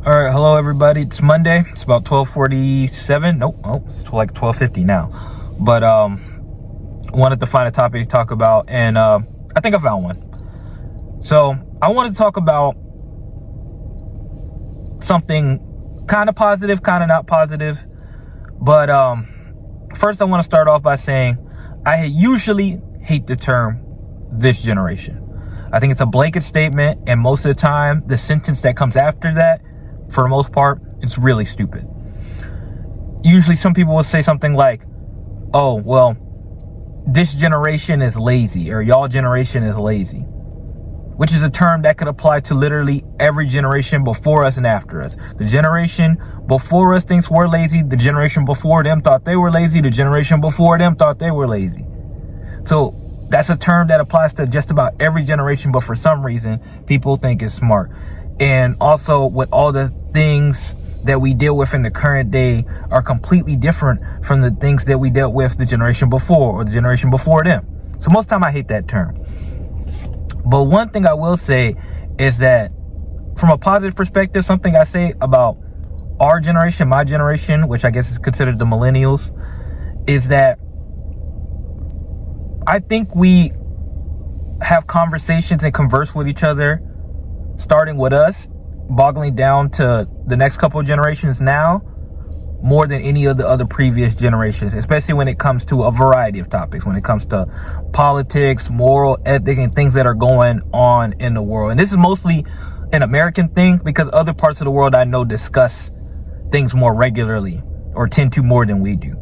All right, hello everybody. It's Monday. It's about 12:47. Nope, it's like 12:50 now. But wanted to find a topic to talk about, and I think I found one. So I want to talk about something kind of positive, kind of not positive. But first, I want to start off by saying I usually hate the term "this generation." I think it's a blanket statement, and most of the time, the sentence that comes after that, for the most part, it's really stupid. Usually some people will say something like, oh, well, this generation is lazy, or y'all generation is lazy, which is a term that could apply to literally every generation before us and after us. The generation before us thinks we're lazy. The generation before them thought they were lazy. The generation before them thought they were lazy. So that's a term that applies to just about every generation, but for some reason, people think it's smart. And also, with all the things that we deal with in the current day are completely different from the things that we dealt with the generation before or the generation before them. So most of the time I hate that term. But one thing I will say is that from a positive perspective, something I say about our generation, my generation, which I guess is considered the millennials, is that I think we have conversations and converse with each other, starting with us, boggling down to the next couple of generations now, more than any of the other previous generations, especially when it comes to a variety of topics, when it comes to politics, moral, ethic, and things that are going on in the world. And this is mostly an American thing, because other parts of the world I know discuss things more regularly, or tend to more than we do.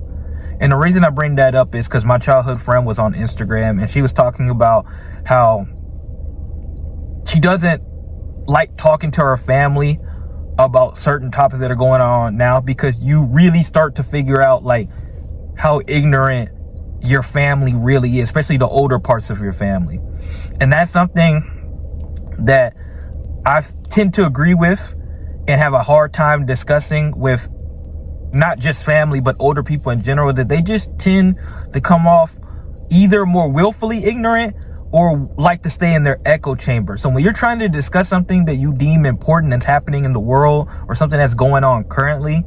And the reason I bring that up is because my childhood friend was on Instagram, and she was talking about how she doesn't like talking to her family about certain topics that are going on now, because you really start to figure out like how ignorant your family really is, especially the older parts of your family. And that's something that I tend to agree with and have a hard time discussing with not just family, but older people in general, that they just tend to come off either more willfully ignorant or like to stay in their echo chamber. So when you're trying to discuss something that you deem important that's happening in the world, or something that's going on currently,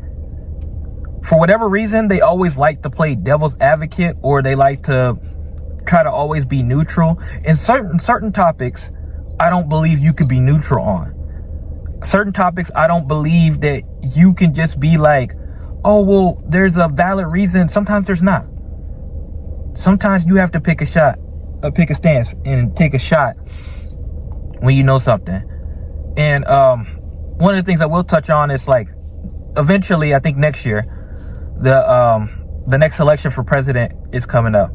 for whatever reason, they always like to play devil's advocate, or they like to try to always be neutral. In certain topics, I don't believe you could be neutral on. Certain topics, I don't believe that you can just be like, oh, well, there's a valid reason. Sometimes there's not. Sometimes you have to pick a stance and take a shot when you know something. And one of the things I will touch on is, like, eventually, I think next year, the next election for president is coming up,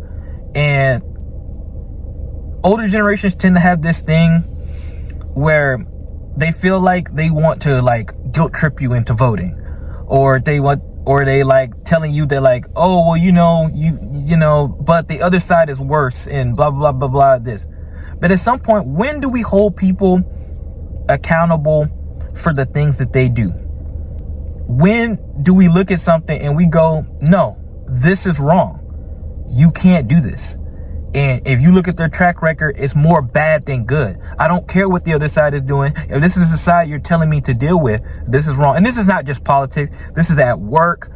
and older generations tend to have this thing where they feel like they want to like guilt trip you into voting, or they like telling you that like, oh, well, you know, but the other side is worse, and blah, blah, blah, blah, this. But at some point, when do we hold people accountable for the things that they do? When do we look at something and we go, no, this is wrong. You can't do this. And if you look at their track record, it's more bad than good. I don't care what the other side is doing. If this is the side you're telling me to deal with, this is wrong. And this is not just politics. This is at work.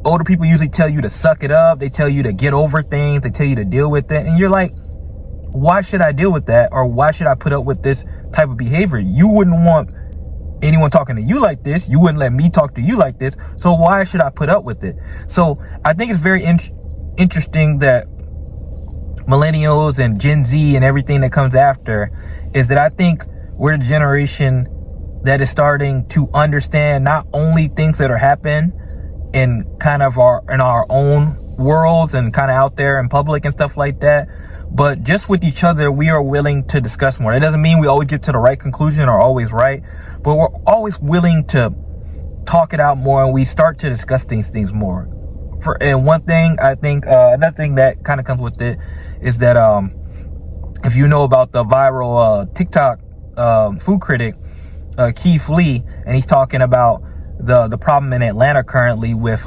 Older people usually tell you to suck it up. They tell you to get over things. They tell you to deal with it. And you're like, why should I deal with that? Or why should I put up with this type of behavior? You wouldn't want anyone talking to you like this. You wouldn't let me talk to you like this. So why should I put up with it? So I think it's very interesting that millennials and Gen Z and everything that comes after, is that I think we're the generation that is starting to understand not only things that are happening in kind of our own worlds and kind of out there in public and stuff like that, but just with each other, we are willing to discuss more. It doesn't mean we always get to the right conclusion or always right, but we're always willing to talk it out more, and we start to discuss things more. And one thing I think, another thing that kind of comes with it is that if you know about the viral TikTok food critic, Keith Lee, and he's talking about the problem in Atlanta currently with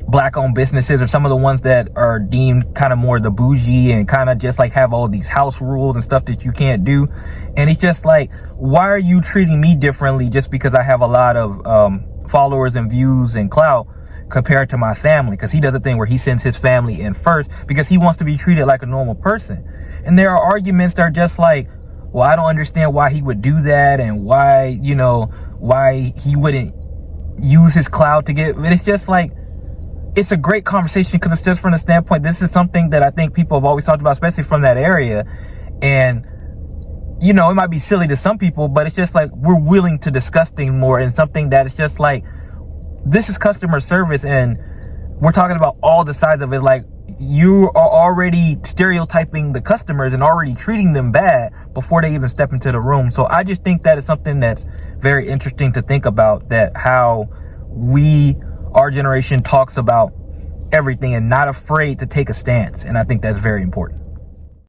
black owned businesses, or some of the ones that are deemed kind of more the bougie and kind of just like have all these house rules and stuff that you can't do. And it's just like, why are you treating me differently just because I have a lot of followers and views and clout compared to my family? Because he does a thing where he sends his family in first because he wants to be treated like a normal person. And there are arguments that are just like, well, I don't understand why he would do that, and why, you know, why he wouldn't use his clout to get. But it's just like, it's a great conversation because it's just from the standpoint, this is something that I think people have always talked about, especially from that area. And, you know, it might be silly to some people, but it's just like, we're willing to discuss things more, and something that is just like, this is customer service, and we're talking about all the sides of it. Like, you are already stereotyping the customers and already treating them bad before they even step into the room. So I just think that is something that's very interesting to think about, that how our generation talks about everything and not afraid to take a stance. And I think that's very important.